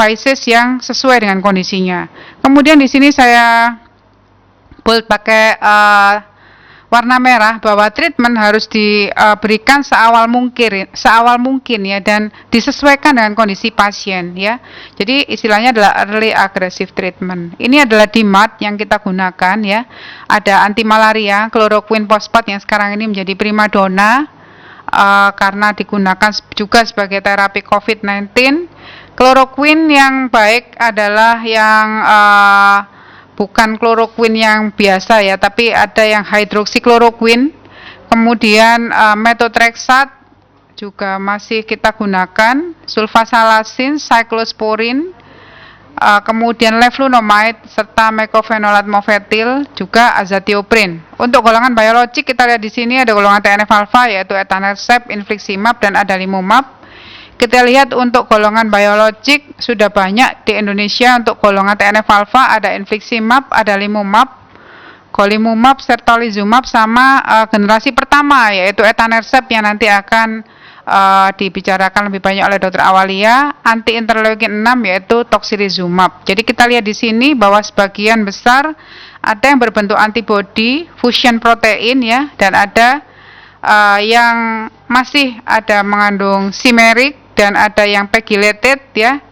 spices yang sesuai dengan kondisinya. Kemudian di sini saya bold pakai warna merah bahwa treatment harus diberikan seawal mungkin ya, dan disesuaikan dengan kondisi pasien ya. Jadi istilahnya adalah early aggressive treatment. Ini adalah DMARD yang kita gunakan ya. Ada anti malaria, chloroquine fosfat yang sekarang ini menjadi primadona karena digunakan juga sebagai terapi COVID-19. Chloroquine yang baik adalah yang bukan chloroquine yang biasa ya, tapi ada yang hydroxychloroquine. Kemudian methotrexate juga masih kita gunakan, sulfasalazine, cyclosporin, kemudian leflunomide serta mecofenolat mofetil, juga azathioprin. Untuk golongan biologik kita lihat di sini ada golongan TNF alpha yaitu etanercept, infliximab dan adalimumab. Kita lihat untuk golongan biologik sudah banyak di Indonesia. Untuk golongan TNF alpha ada infliximab, adalimumab, golimumab, sertolizumab, sama generasi pertama yaitu etanercept yang nanti akan dibicarakan lebih banyak oleh Dr. Awalia, anti interleukin 6 yaitu tocilizumab. Jadi kita lihat di sini bahwa sebagian besar ada yang berbentuk antibody, fusion protein ya, dan ada yang masih ada mengandung simerik dan ada yang pegylated ya.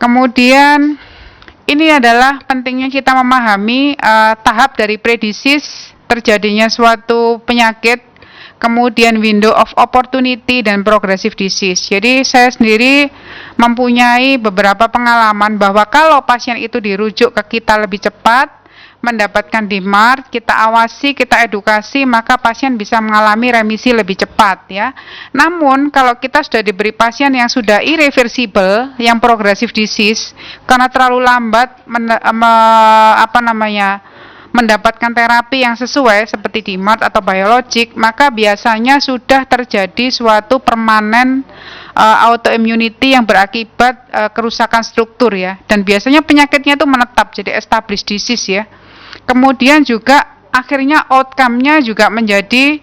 Kemudian ini adalah pentingnya kita memahami tahap dari predisease, terjadinya suatu penyakit, kemudian window of opportunity dan progressive disease. Jadi saya sendiri mempunyai beberapa pengalaman bahwa kalau pasien itu dirujuk ke kita lebih cepat, mendapatkan DMARD, kita awasi, kita edukasi, maka pasien bisa mengalami remisi lebih cepat ya. Namun kalau kita sudah diberi pasien yang sudah irreversible, yang progressive disease, karena terlalu lambat mendapatkan terapi yang sesuai seperti DMARD atau biologik, maka biasanya sudah terjadi suatu permanen autoimmunity yang berakibat kerusakan struktur ya, dan biasanya penyakitnya itu menetap jadi established disease ya. Kemudian juga akhirnya outcome-nya juga menjadi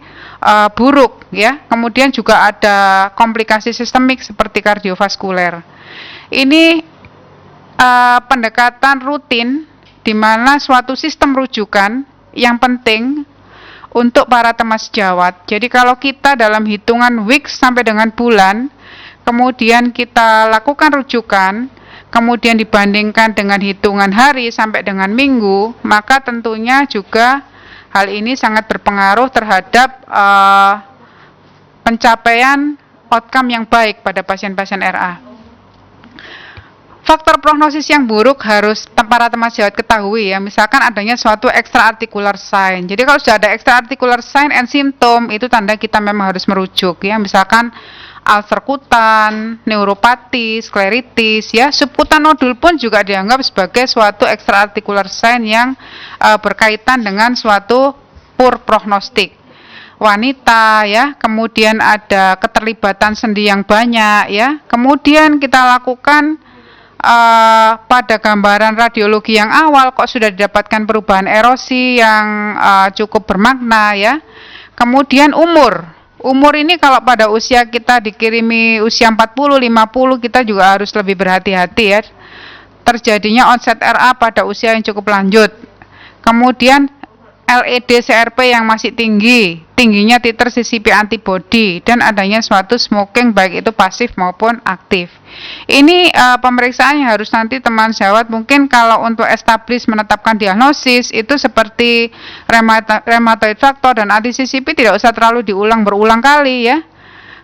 buruk ya. Kemudian juga ada komplikasi sistemik seperti kardiovaskuler. Ini pendekatan rutin di mana suatu sistem rujukan yang penting untuk para teman sejawat. Jadi kalau kita dalam hitungan weeks sampai dengan bulan, kemudian kita lakukan rujukan, kemudian dibandingkan dengan hitungan hari sampai dengan minggu, maka tentunya juga hal ini sangat berpengaruh terhadap pencapaian outcome yang baik pada pasien-pasien RA. Faktor prognosis yang buruk harus para teman sejawat ketahui ya, misalkan adanya suatu extra-articular sign. Jadi kalau sudah ada extra-articular sign and symptom, itu tanda kita memang harus merujuk ya, misalkan ulcer kutan, neuropati, skleritis ya, subkutan nodul pun juga dianggap sebagai suatu extra-articular sign yang berkaitan dengan suatu poor prognostik. Wanita ya, kemudian ada keterlibatan sendi yang banyak ya, kemudian kita lakukan pada gambaran radiologi yang awal kok sudah didapatkan perubahan erosi yang cukup bermakna ya. Kemudian umur ini kalau pada usia kita dikirimi usia 40, 50, kita juga harus lebih berhati-hati ya. Terjadinya onset RA pada usia yang cukup lanjut. Kemudian LED CRP yang masih tingginya titer CCP antibody, dan adanya suatu smoking baik itu pasif maupun aktif. Ini pemeriksaan yang harus nanti teman sejawat mungkin kalau untuk establish menetapkan diagnosis itu seperti rheumatoid factor dan anti-CCP tidak usah terlalu diulang berulang kali ya.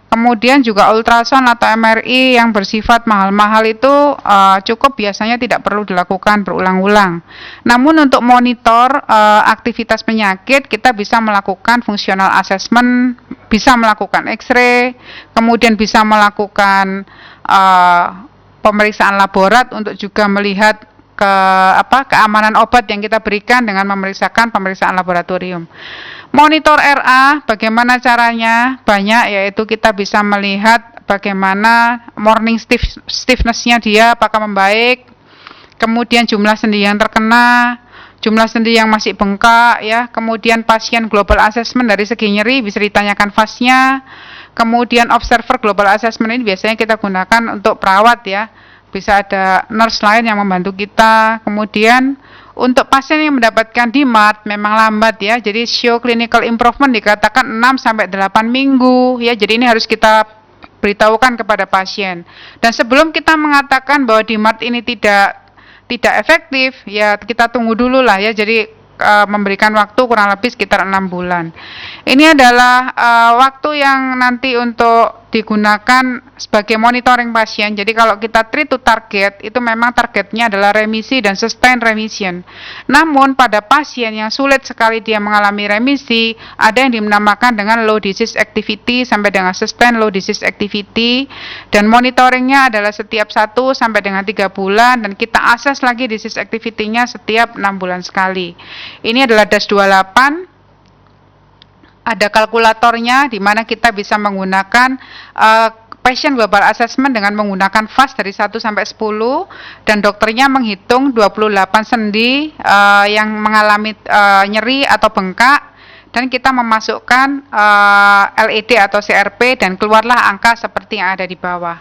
Kemudian juga ultrasound atau MRI yang bersifat mahal-mahal itu cukup, biasanya tidak perlu dilakukan berulang-ulang. Namun untuk monitor aktivitas penyakit kita bisa melakukan functional assessment, bisa melakukan X-ray, kemudian bisa melakukan pemeriksaan laborat untuk juga melihat keamanan obat yang kita berikan dengan memeriksakan pemeriksaan laboratorium. Monitor RA bagaimana caranya? Banyak, yaitu kita bisa melihat bagaimana morning stiffness-nya dia apakah membaik, kemudian jumlah sendi yang terkena, jumlah sendi yang masih bengkak ya, kemudian pasien global assessment dari segi nyeri bisa ditanyakan fasnya. Kemudian observer global assessment ini biasanya kita gunakan untuk perawat ya, bisa ada nurse lain yang membantu kita. Kemudian untuk pasien yang mendapatkan DMARD memang lambat ya, jadi show clinical improvement dikatakan 6 sampai 8 minggu ya, jadi ini harus kita beritahukan kepada pasien. Dan sebelum kita mengatakan bahwa DMARD ini tidak efektif, ya kita tunggu dulu lah ya, jadi memberikan waktu kurang lebih sekitar 6 bulan. Ini adalah waktu yang nanti untuk digunakan sebagai monitoring pasien. Jadi kalau kita treat to target, itu memang targetnya adalah remisi dan sustain remission. Namun pada pasien yang sulit sekali dia mengalami remisi, ada yang dinamakan dengan low disease activity sampai dengan sustain low disease activity, dan monitoringnya adalah setiap 1 sampai dengan 3 bulan, dan kita assess lagi disease activity-nya setiap 6 bulan sekali. Ini adalah DAS28. Ada kalkulatornya di mana kita bisa menggunakan patient global assessment dengan menggunakan FAST dari 1 sampai 10, dan dokternya menghitung 28 sendi yang mengalami nyeri atau bengkak, dan kita memasukkan LED atau CRP dan keluarlah angka seperti yang ada di bawah.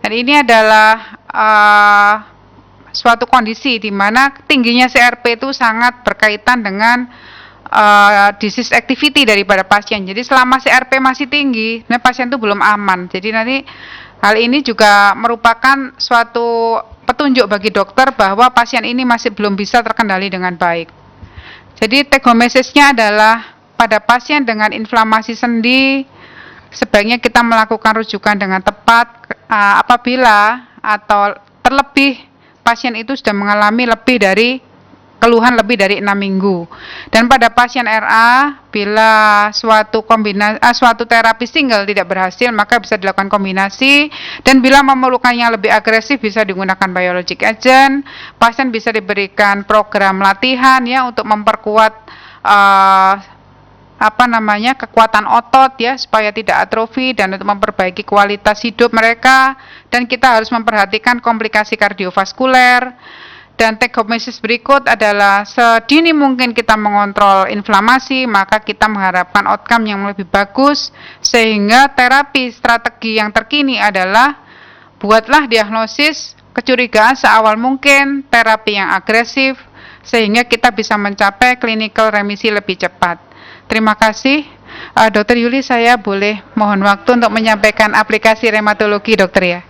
Dan ini adalah suatu kondisi di mana tingginya CRP itu sangat berkaitan dengan disease activity daripada pasien. Jadi selama CRP masih tinggi, nah pasien itu belum aman. Jadi nanti hal ini juga merupakan suatu petunjuk bagi dokter bahwa pasien ini masih belum bisa terkendali dengan baik. Jadi take home message-nya adalah pada pasien dengan inflamasi sendi, sebaiknya kita melakukan rujukan dengan tepat apabila atau terlebih pasien itu sudah mengalami keluhan lebih dari 6 minggu. Dan pada pasien RA, bila suatu terapi single tidak berhasil, maka bisa dilakukan kombinasi, dan bila memerlukannya lebih agresif bisa digunakan biologic agent. Pasien bisa diberikan program latihan ya untuk memperkuat kekuatan otot ya, supaya tidak atrofi, dan untuk memperbaiki kualitas hidup mereka. Dan kita harus memperhatikan komplikasi kardiovaskuler. Dan take home message berikut adalah sedini mungkin kita mengontrol inflamasi, maka kita mengharapkan outcome yang lebih bagus, sehingga terapi strategi yang terkini adalah buatlah diagnosis kecurigaan seawal mungkin, terapi yang agresif, sehingga kita bisa mencapai clinical remisi lebih cepat. Terima kasih. Dr. Yuli, saya boleh mohon waktu untuk menyampaikan aplikasi reumatologi, dokter ya?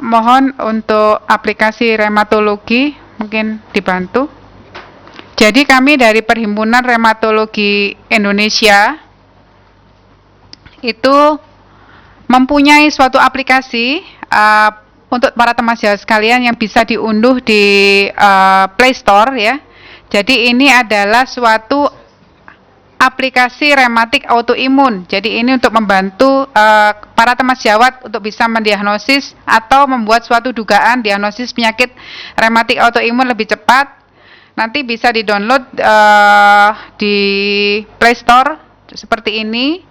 Mohon untuk aplikasi reumatologi mungkin dibantu. Jadi kami dari Perhimpunan Reumatologi Indonesia itu mempunyai suatu aplikasi untuk para teman sejawat sekalian yang bisa diunduh di Play Store ya. Jadi ini adalah suatu aplikasi rematik autoimun. Jadi ini untuk membantu para teman sejawat untuk bisa mendiagnosis atau membuat suatu dugaan diagnosis penyakit rematik autoimun lebih cepat. Nanti bisa di-download di Play Store seperti ini.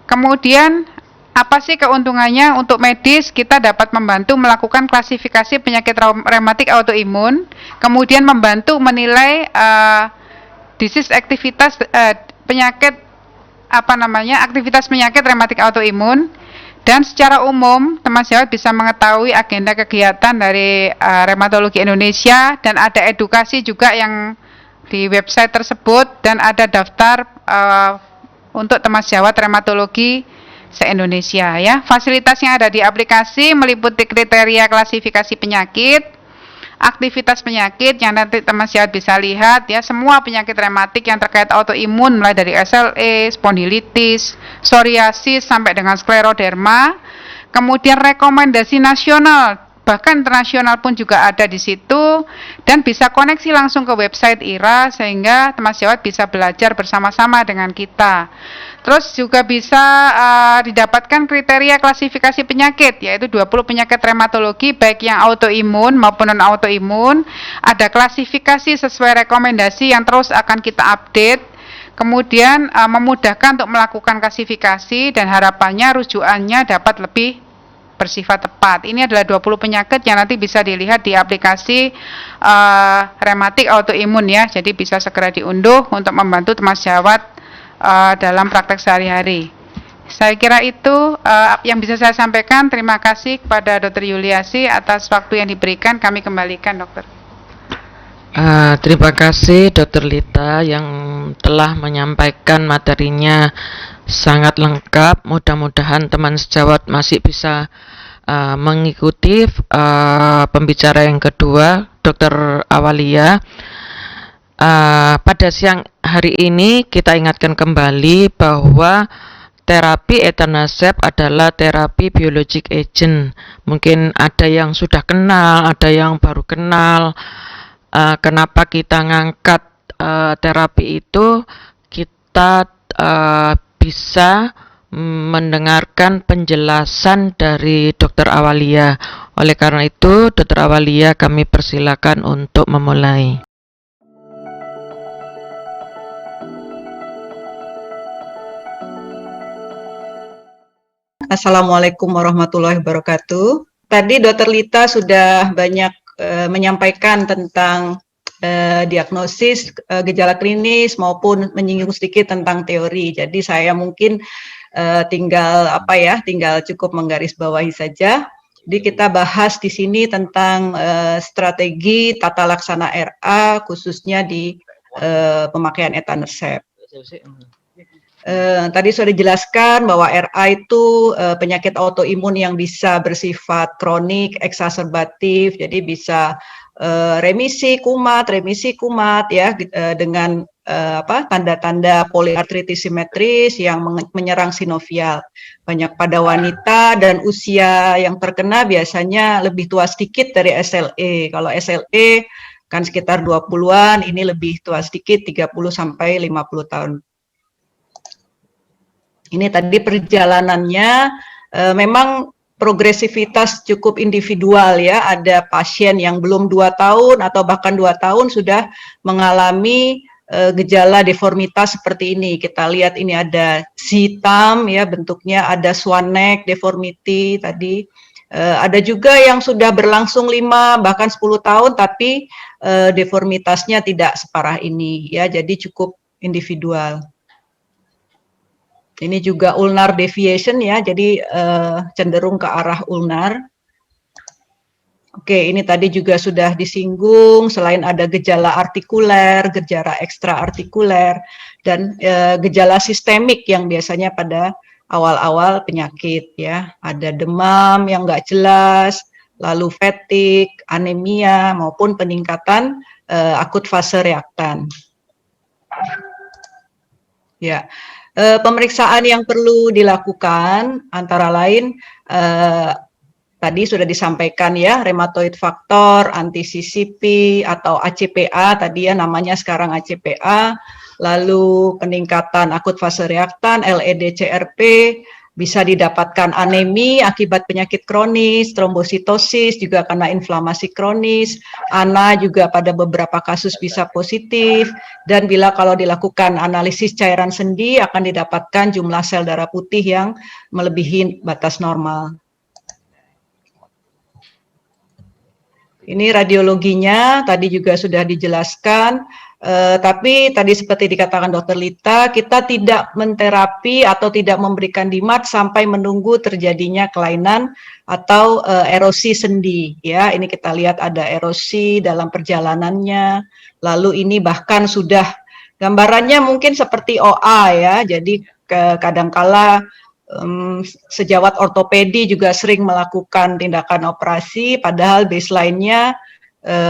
Kemudian apa sih keuntungannya? Untuk medis kita dapat membantu melakukan klasifikasi penyakit rematik autoimun, kemudian membantu menilai disease aktivitas aktivitas penyakit rematik autoimun, dan secara umum teman sejawat bisa mengetahui agenda kegiatan dari Reumatologi Indonesia, dan ada edukasi juga yang di website tersebut, dan ada daftar untuk teman sejawat reumatologi se-Indonesia ya. Fasilitas yang ada di aplikasi meliputi kriteria klasifikasi penyakit, aktivitas penyakit yang nanti teman sejawat bisa lihat ya, semua penyakit rematik yang terkait autoimun mulai dari SLE, spondilitis, psoriasis sampai dengan skleroderma. Kemudian rekomendasi nasional bahkan internasional pun juga ada di situ, dan bisa koneksi langsung ke website IRA sehingga teman sejawat bisa belajar bersama-sama dengan kita. Terus juga bisa didapatkan kriteria klasifikasi penyakit, yaitu 20 penyakit reumatologi baik yang autoimun maupun non autoimun. Ada klasifikasi sesuai rekomendasi yang terus akan kita update. Kemudian memudahkan untuk melakukan klasifikasi, dan harapannya rujukannya dapat lebih bersifat tepat. Ini adalah 20 penyakit yang nanti bisa dilihat di aplikasi rematik autoimun ya. Jadi bisa segera diunduh untuk membantu teman sejawat dalam praktek sehari-hari. Saya kira itu yang bisa saya sampaikan. Terima kasih kepada Dr. Yuliasi atas waktu yang diberikan. Kami kembalikan, dokter. Terima kasih Dr. Lita yang telah menyampaikan materinya sangat lengkap. Mudah-mudahan teman sejawat masih bisa mengikuti pembicara yang kedua, Dr. Awalia. Pada siang hari ini kita ingatkan kembali bahwa terapi etanercept adalah terapi biologic agent. Mungkin ada yang sudah kenal, ada yang baru kenal. Kenapa kita ngangkat terapi itu? Kita bisa mendengarkan penjelasan dari Dr. Awalia. Oleh karena itu, Dr. Awalia kami persilakan untuk memulai. Assalamualaikum warahmatullahi wabarakatuh. Tadi Dr. Lita sudah banyak menyampaikan tentang diagnosis gejala klinis maupun menyinggung sedikit tentang teori. Jadi saya mungkin tinggal cukup menggarisbawahi saja. Jadi kita bahas di sini tentang strategi tata laksana RA khususnya di pemakaian etanercept. Tadi sudah dijelaskan bahwa RA itu penyakit autoimun yang bisa bersifat kronik, eksaserbatif, jadi bisa remisi kumat ya dengan tanda-tanda poliartritis simetris yang menyerang sinovial. Banyak pada wanita dan usia yang terkena biasanya lebih tua sedikit dari SLE. Kalau SLE kan sekitar 20-an, ini lebih tua sedikit 30 sampai 50 tahun. Ini tadi perjalanannya memang progresivitas cukup individual ya. Ada pasien yang belum 2 tahun atau bahkan 2 tahun sudah mengalami gejala deformitas seperti ini. Kita lihat ini ada hitam ya bentuknya, ada swan neck deformity tadi. Ada juga yang sudah berlangsung 5 bahkan 10 tahun tapi deformitasnya tidak separah ini ya. Jadi cukup individual. Ini juga ulnar deviation ya, jadi cenderung ke arah ulnar. Oke, ini tadi juga sudah disinggung, selain ada gejala artikuler, gejala ekstraartikuler, dan gejala sistemik yang biasanya pada awal-awal penyakit ya. Ada demam yang nggak jelas, lalu fatigue, anemia, maupun peningkatan akut fase reaktan. Ya. Pemeriksaan yang perlu dilakukan antara lain tadi sudah disampaikan ya, rheumatoid factor, anti-CCP atau ACPA tadi ya namanya sekarang ACPA, lalu peningkatan akut fase reaktan, LED-CRP, bisa didapatkan anemi akibat penyakit kronis, trombositosis juga karena inflamasi kronis, ANA juga pada beberapa kasus bisa positif, dan bila kalau dilakukan analisis cairan sendi akan didapatkan jumlah sel darah putih yang melebihi batas normal. Ini radiologinya, tadi juga sudah dijelaskan, tapi tadi seperti dikatakan Dr. Lita, kita tidak menterapi atau tidak memberikan DMARD sampai menunggu terjadinya kelainan atau erosi sendi. Ya, ini kita lihat ada erosi dalam perjalanannya, lalu ini bahkan sudah gambarannya mungkin seperti OA ya, jadi kadangkala sejawat ortopedi juga sering melakukan tindakan operasi, padahal baseline-nya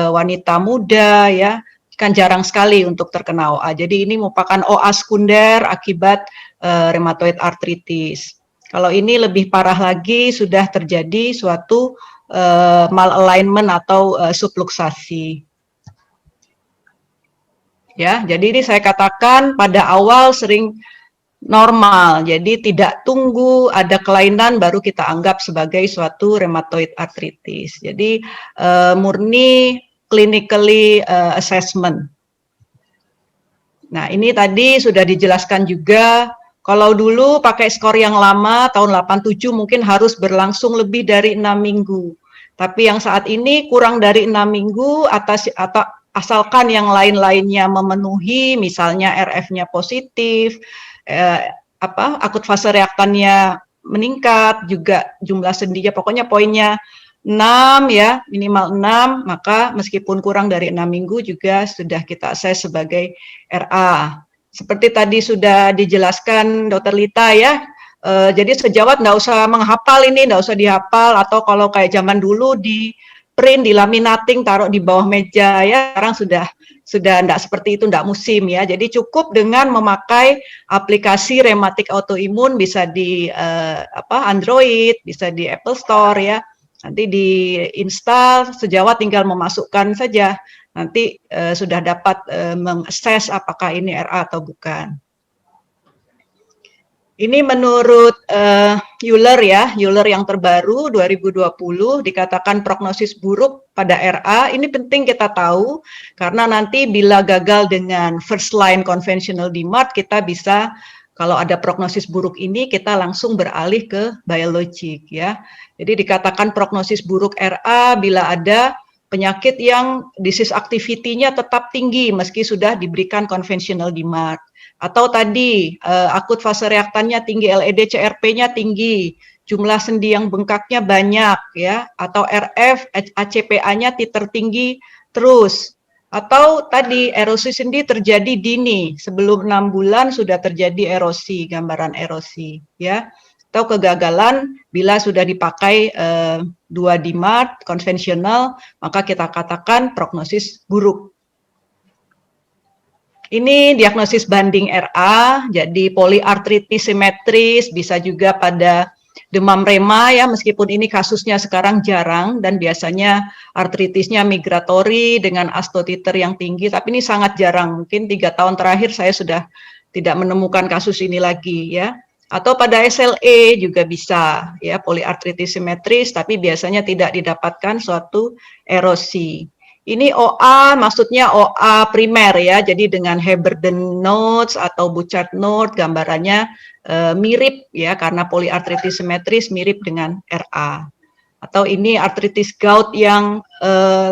wanita muda ya, kan jarang sekali untuk terkena OA. Jadi ini merupakan OA sekunder akibat rheumatoid arthritis. Kalau ini lebih parah lagi, sudah terjadi suatu malalignment atau subluxasi. Ya, jadi ini saya katakan pada awal sering normal, jadi tidak tunggu ada kelainan baru kita anggap sebagai suatu rheumatoid arthritis. Jadi murni clinically assessment. Nah ini tadi sudah dijelaskan juga, kalau dulu pakai skor yang lama tahun 87 mungkin harus berlangsung lebih dari 6 minggu. Tapi yang saat ini kurang dari 6 minggu atau asalkan yang lain-lainnya memenuhi, misalnya RF-nya positif, akut fase reaktannya meningkat, juga jumlah sendinya, pokoknya poinnya 6 ya, minimal 6, maka meskipun kurang dari 6 minggu juga sudah kita assess sebagai RA. Seperti tadi sudah dijelaskan Dr. Lita ya, jadi sejawat nggak usah menghafal ini, nggak usah dihafal, atau kalau kayak zaman dulu di print, di laminating, taruh di bawah meja ya, sekarang sudah enggak seperti itu, enggak musim ya. Jadi cukup dengan memakai aplikasi rematik autoimun, bisa di Android, bisa di Apple Store ya. Nanti diinstal, sejawat tinggal memasukkan saja. Nanti sudah dapat mengakses apakah ini RA atau bukan. Ini menurut Euler ya, Euler yang terbaru 2020 dikatakan prognosis buruk pada RA. Ini penting kita tahu karena nanti bila gagal dengan first line conventional DMARD, kita bisa, kalau ada prognosis buruk ini, kita langsung beralih ke biologik ya. Jadi dikatakan prognosis buruk RA bila ada penyakit yang disease activity-nya tetap tinggi meski sudah diberikan conventional DMARD. Atau tadi akut fase reaktannya tinggi, LED CRP-nya tinggi, jumlah sendi yang bengkaknya banyak ya, atau RF ACPA-nya tertinggi terus, atau tadi erosi sendi terjadi dini, sebelum 6 bulan sudah terjadi erosi, gambaran erosi ya, atau kegagalan bila sudah dipakai 2 DMARD konvensional, maka kita katakan prognosis buruk. Ini diagnosis banding RA, jadi poliartritis simetris, bisa juga pada demam rema ya, meskipun ini kasusnya sekarang jarang dan biasanya artritisnya migratori dengan astotiter yang tinggi, tapi ini sangat jarang, mungkin 3 tahun terakhir saya sudah tidak menemukan kasus ini lagi ya. Atau pada SLE juga bisa ya, poliartritis simetris, tapi biasanya tidak didapatkan suatu erosi. Ini OA, maksudnya OA primer ya, jadi dengan Heberden nodes atau Bouchard node, gambarannya mirip ya, karena poliartritis simetris mirip dengan RA. Atau ini artritis gout yang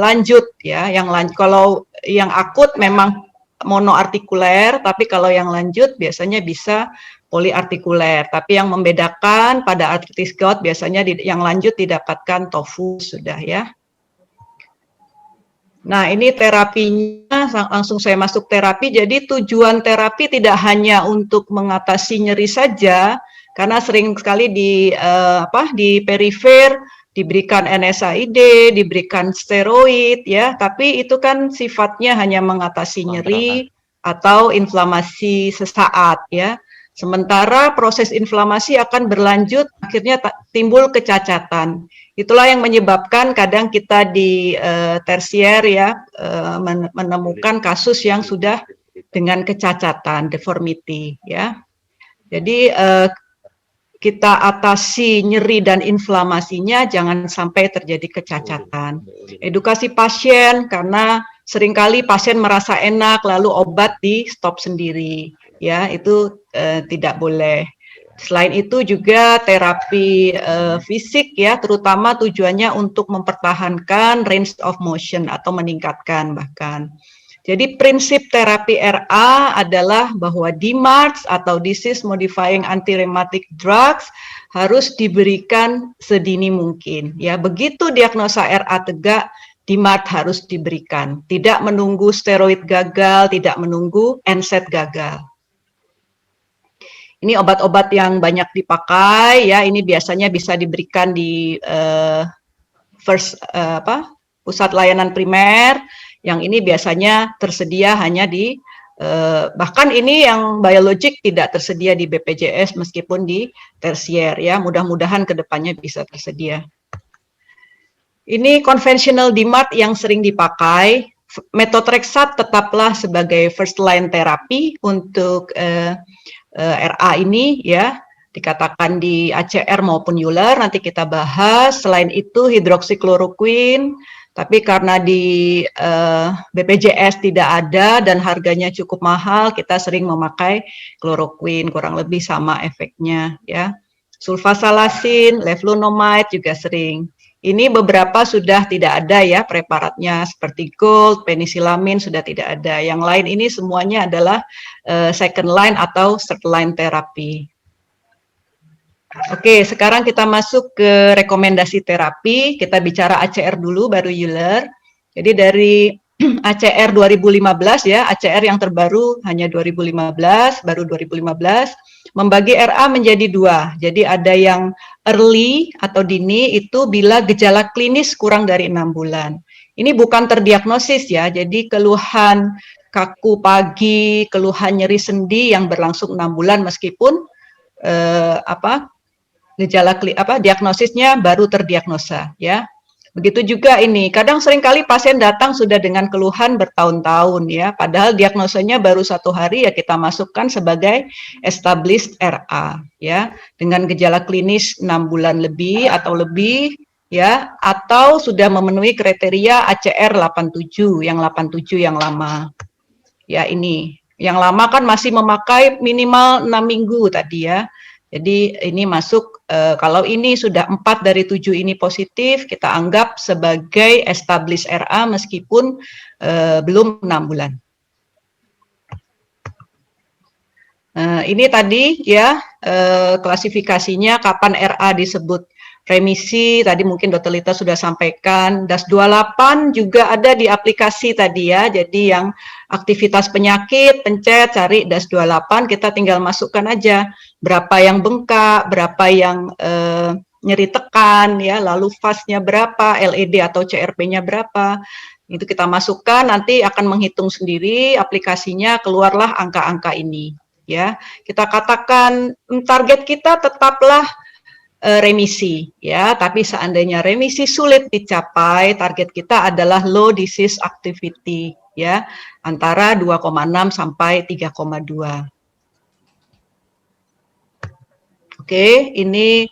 lanjut ya, kalau yang akut memang monoartikuler, tapi kalau yang lanjut biasanya bisa poliartikuler. Tapi yang membedakan pada artritis gout biasanya yang lanjut didapatkan tofu sudah ya. Nah, ini terapinya, langsung saya masuk terapi. Jadi tujuan terapi tidak hanya untuk mengatasi nyeri saja, karena sering sekali di perifer diberikan NSAID, diberikan steroid ya, tapi itu kan sifatnya hanya mengatasi nyeri atau inflamasi sesaat ya. Sementara proses inflamasi akan berlanjut, akhirnya timbul kecacatan. Itulah yang menyebabkan kadang kita di tersier ya menemukan kasus yang sudah dengan kecacatan, deformity ya. Jadi kita atasi nyeri dan inflamasinya, jangan sampai terjadi kecacatan. Edukasi pasien, karena seringkali pasien merasa enak lalu obat di stop sendiri ya, itu tidak boleh. Selain itu juga terapi fisik ya, terutama tujuannya untuk mempertahankan range of motion atau meningkatkan bahkan. Jadi prinsip terapi RA adalah bahwa DMARDs atau disease modifying anti-rheumatic drugs harus diberikan sedini mungkin. Ya, begitu diagnosa RA tegak, DMARD harus diberikan. Tidak menunggu steroid gagal, tidak menunggu NSAID gagal. Ini obat-obat yang banyak dipakai ya, ini biasanya bisa diberikan di pusat layanan primer, yang ini biasanya tersedia hanya di bahkan ini yang biologik tidak tersedia di BPJS meskipun di tersier ya, mudah-mudahan kedepannya bisa tersedia. Ini konvensional DMARD yang sering dipakai. Methotrexate tetaplah sebagai first line terapi untuk RA ini ya, dikatakan di ACR maupun Euler, nanti kita bahas. Selain itu hidroksikloroquine, tapi karena di BPJS tidak ada dan harganya cukup mahal, kita sering memakai kloroquine, kurang lebih sama efeknya ya. Sulfasalasin, leflunomide juga sering. Ini beberapa sudah tidak ada ya preparatnya, seperti gold, penisilamin sudah tidak ada. Yang lain ini semuanya adalah second line atau third line terapi. Oke, sekarang kita masuk ke rekomendasi terapi. Kita bicara ACR dulu, baru Euler. Jadi dari ACR 2015 ya, ACR yang terbaru hanya 2015, baru 2015, membagi RA menjadi dua. Jadi ada yang early atau dini itu bila gejala klinis kurang dari 6 bulan. Ini bukan terdiagnosis ya, jadi keluhan kaku pagi, keluhan nyeri sendi yang berlangsung 6 bulan meskipun gejala diagnosisnya baru terdiagnosa ya. Begitu juga ini, kadang seringkali pasien datang sudah dengan keluhan bertahun-tahun ya, padahal diagnosanya baru 1 hari ya kita masukkan sebagai established RA ya, dengan gejala klinis 6 bulan lebih atau lebih ya, atau sudah memenuhi kriteria ACR 87 yang lama. Ya ini, yang lama kan masih memakai minimal 6 minggu tadi ya. Jadi ini masuk, kalau ini sudah 4 dari 7 ini positif, kita anggap sebagai established RA meskipun belum 6 bulan. Ini tadi ya klasifikasinya kapan RA disebut remisi, tadi mungkin Dr. Lita sudah sampaikan. DAS 28 juga ada di aplikasi tadi ya, jadi yang aktivitas penyakit, pencet, cari DAS 28, kita tinggal masukkan aja berapa yang bengkak, berapa yang nyeri tekan, ya, lalu FAS-nya berapa, LED atau CRP-nya berapa, itu kita masukkan, nanti akan menghitung sendiri, aplikasinya keluarlah angka-angka ini. Ya, kita katakan target kita tetaplah remisi ya, tapi seandainya remisi sulit dicapai, target kita adalah low disease activity ya, antara 2,6 sampai 3,2. Oke, ini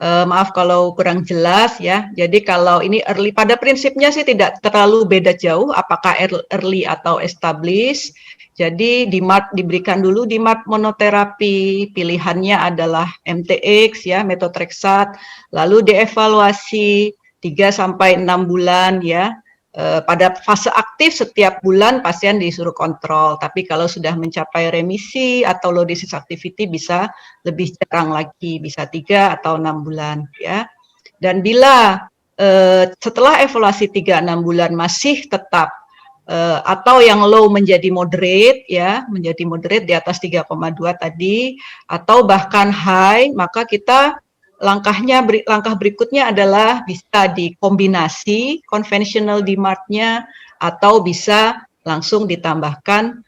maaf kalau kurang jelas ya. Jadi kalau ini early, pada prinsipnya sih tidak terlalu beda jauh apakah early atau established. Jadi DMARD diberikan dulu DMARD monoterapi, pilihannya adalah MTX ya, methotrexate, lalu dievaluasi 3 sampai 6 bulan ya. Pada fase aktif setiap bulan pasien disuruh kontrol, tapi kalau sudah mencapai remisi atau low disease activity bisa lebih jarang lagi, bisa 3 atau 6 bulan ya. Dan bila setelah evaluasi 3-6 bulan masih tetap atau yang low menjadi moderate ya, menjadi moderate di atas 3,2 tadi, atau bahkan high, maka kita langkah berikutnya adalah bisa dikombinasi konvensional DMARD-nya atau bisa langsung ditambahkan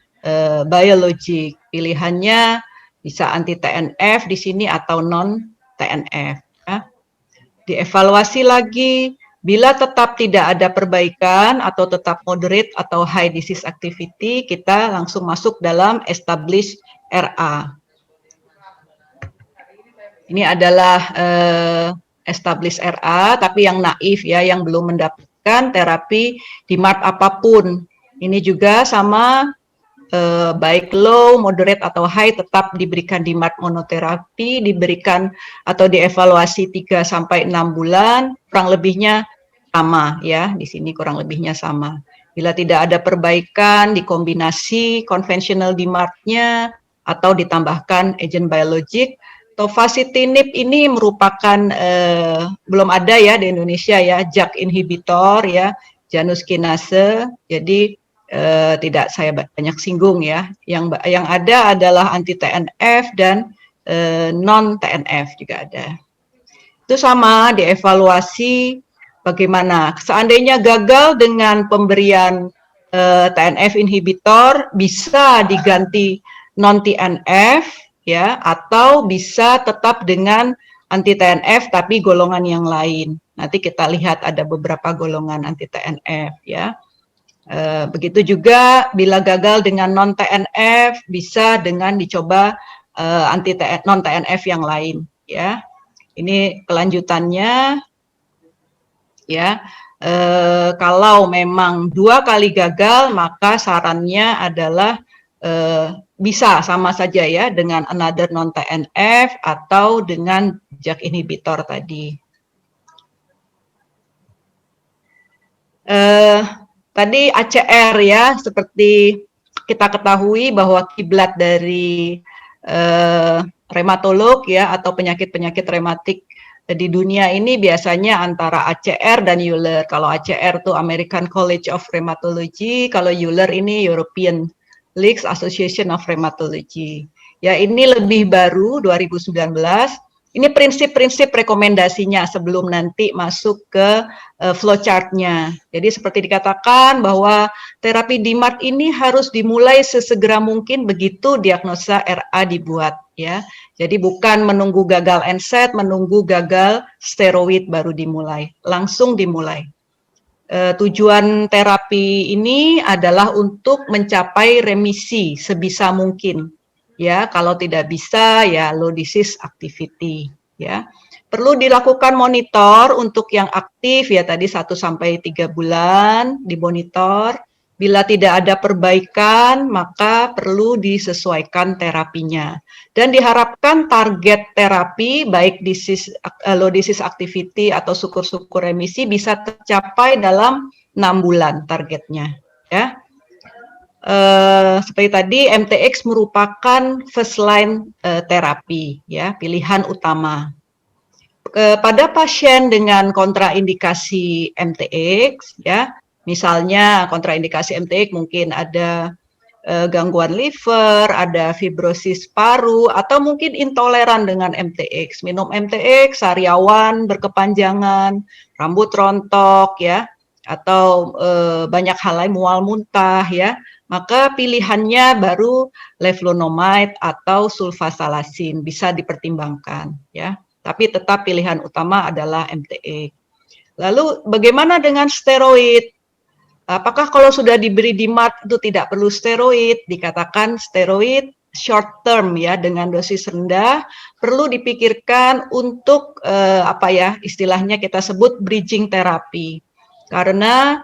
biologik. Pilihannya bisa anti TNF di sini atau non TNF ya. Dievaluasi lagi, bila tetap tidak ada perbaikan atau tetap moderate atau high disease activity, kita langsung masuk dalam established RA. Ini adalah established RA, tapi yang naif ya, yang belum mendapatkan terapi DMARD apapun. Ini juga sama, baik low, moderate atau high tetap diberikan DMARD monoterapi, diberikan atau dievaluasi 3 sampai 6 bulan, kurang lebihnya sama ya, di sini kurang lebihnya sama. Bila tidak ada perbaikan, dikombinasi konvensional DMARD-nya atau ditambahkan agent biologik. Tofacitinib ini merupakan belum ada ya di Indonesia ya, JAK inhibitor ya, Janus kinase. Jadi tidak saya banyak singgung ya. Yang ada adalah anti TNF dan non TNF juga ada. Itu sama dievaluasi bagaimana. Seandainya gagal dengan pemberian TNF inhibitor, bisa diganti non TNF ya, atau bisa tetap dengan anti TNF tapi golongan yang lain. Nanti kita lihat ada beberapa golongan anti TNF ya. Begitu juga bila gagal dengan non TNF, bisa dengan dicoba anti non TNF yang lain ya. Ini kelanjutannya ya. Kalau memang 2 kali gagal, maka sarannya adalah bisa sama saja ya dengan another non TNF atau dengan JAK inhibitor tadi. Tadi ACR ya, seperti kita ketahui bahwa kiblat dari rheumatolog ya atau penyakit-penyakit rematik di dunia ini biasanya antara ACR dan Euler. Kalau ACR itu American College of Rheumatology, kalau Euler ini European League Association of Rheumatology. Ya, ini lebih baru 2019. Ini prinsip-prinsip rekomendasinya sebelum nanti masuk ke flowchart-nya. Jadi seperti dikatakan bahwa terapi DMARD ini harus dimulai sesegera mungkin begitu diagnosa RA dibuat ya. Jadi bukan menunggu gagal NSAID, menunggu gagal steroid baru dimulai, langsung dimulai. Tujuan terapi ini adalah untuk mencapai remisi sebisa mungkin. Ya, kalau tidak bisa ya low disease activity ya. Perlu dilakukan monitor untuk yang aktif ya tadi 1 sampai 3 bulan dimonitor. Bila tidak ada perbaikan, maka perlu disesuaikan terapinya. Dan diharapkan target terapi baik low disease activity atau syukur-syukur remisi bisa tercapai dalam 6 bulan targetnya ya. Seperti tadi MTX merupakan first line terapi ya, pilihan utama. Pada pasien dengan kontraindikasi MTX ya, misalnya kontraindikasi MTX mungkin ada gangguan liver, ada fibrosis paru, atau mungkin intoleran dengan MTX. Minum MTX, sariawan berkepanjangan, rambut rontok ya, atau banyak hal lain, mual muntah ya, maka pilihannya baru leflunomide atau sulfasalasin bisa dipertimbangkan ya. Tapi tetap pilihan utama adalah MTX. Lalu bagaimana dengan steroid? Apakah kalau sudah diberi DMARD itu tidak perlu steroid? Dikatakan steroid short term ya dengan dosis rendah perlu dipikirkan untuk istilahnya kita sebut bridging terapi. Karena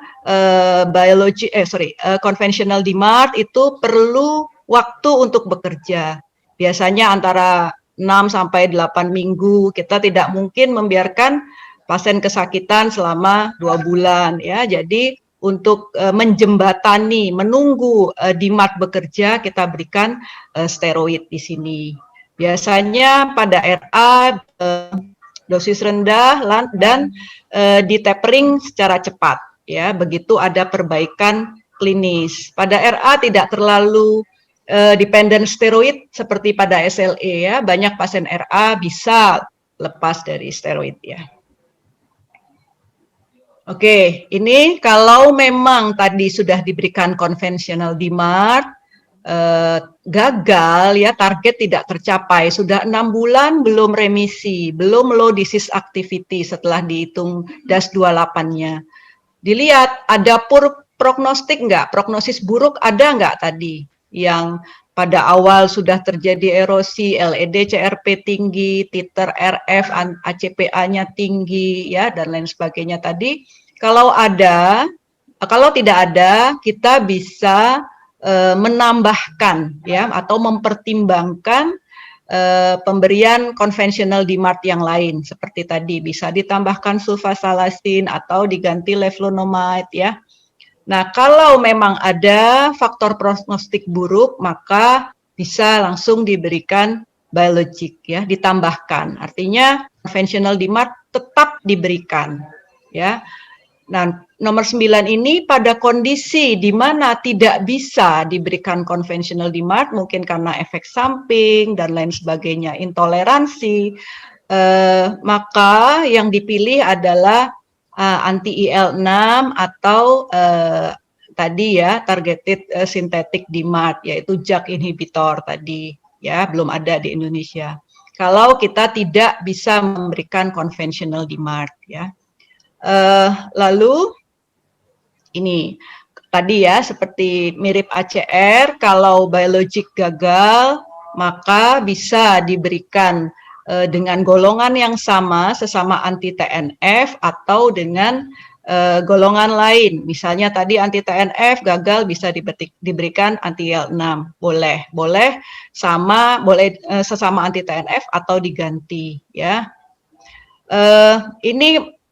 conventional DMARD itu perlu waktu untuk bekerja. Biasanya antara 6 sampai 8 minggu. Kita tidak mungkin membiarkan pasien kesakitan selama 2 bulan ya. Jadi untuk menjembatani, menunggu DMARD bekerja, kita berikan steroid di sini. Biasanya pada RA dosis rendah dan di tapering secara cepat, ya. Begitu ada perbaikan klinis. Pada RA tidak terlalu dependent steroid seperti pada SLE ya. Banyak pasien RA bisa lepas dari steroid ya. Oke, ini kalau memang tadi sudah diberikan konvensional DMARD, gagal ya, target tidak tercapai, sudah 6 bulan belum remisi, belum low disease activity setelah dihitung DAS28-nya. Dilihat ada prognostik enggak, prognosis buruk ada enggak tadi, yang pada awal sudah terjadi erosi, LED CRP tinggi, titer RF, ACPA-nya tinggi, ya, dan lain sebagainya tadi. Kalau ada, kalau tidak ada, kita bisa menambahkan, ya, atau mempertimbangkan pemberian konvensional DMARD yang lain, seperti tadi bisa ditambahkan sulfasalasin atau diganti leflunomide, ya. Nah, kalau memang ada faktor prognostik buruk, maka bisa langsung diberikan biologik ya, ditambahkan. Artinya konvensional DMARD tetap diberikan ya. Nah, nomor 9 ini pada kondisi di mana tidak bisa diberikan konvensional DMARD, mungkin karena efek samping dan lain sebagainya, intoleransi, maka yang dipilih adalah anti-IL-6 atau tadi ya targeted synthetic DMARD, yaitu JAK inhibitor tadi ya, belum ada di Indonesia. Kalau kita tidak bisa memberikan conventional DMARD ya. Lalu ini tadi ya seperti mirip ACR, kalau biologik gagal maka bisa diberikan dengan golongan yang sama, sesama anti TNF atau dengan golongan lain. Misalnya tadi anti TNF gagal bisa diberikan anti IL-6. Boleh sesama anti TNF atau diganti ya. Ini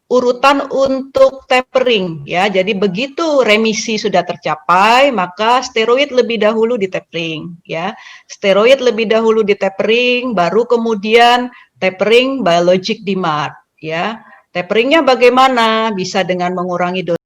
urutan untuk tapering ya. Jadi begitu remisi sudah tercapai, maka steroid lebih dahulu di tapering ya. Steroid lebih dahulu di tapering, baru kemudian tapering biologic DMARD ya. Taperingnya bagaimana? Bisa dengan mengurangi dosis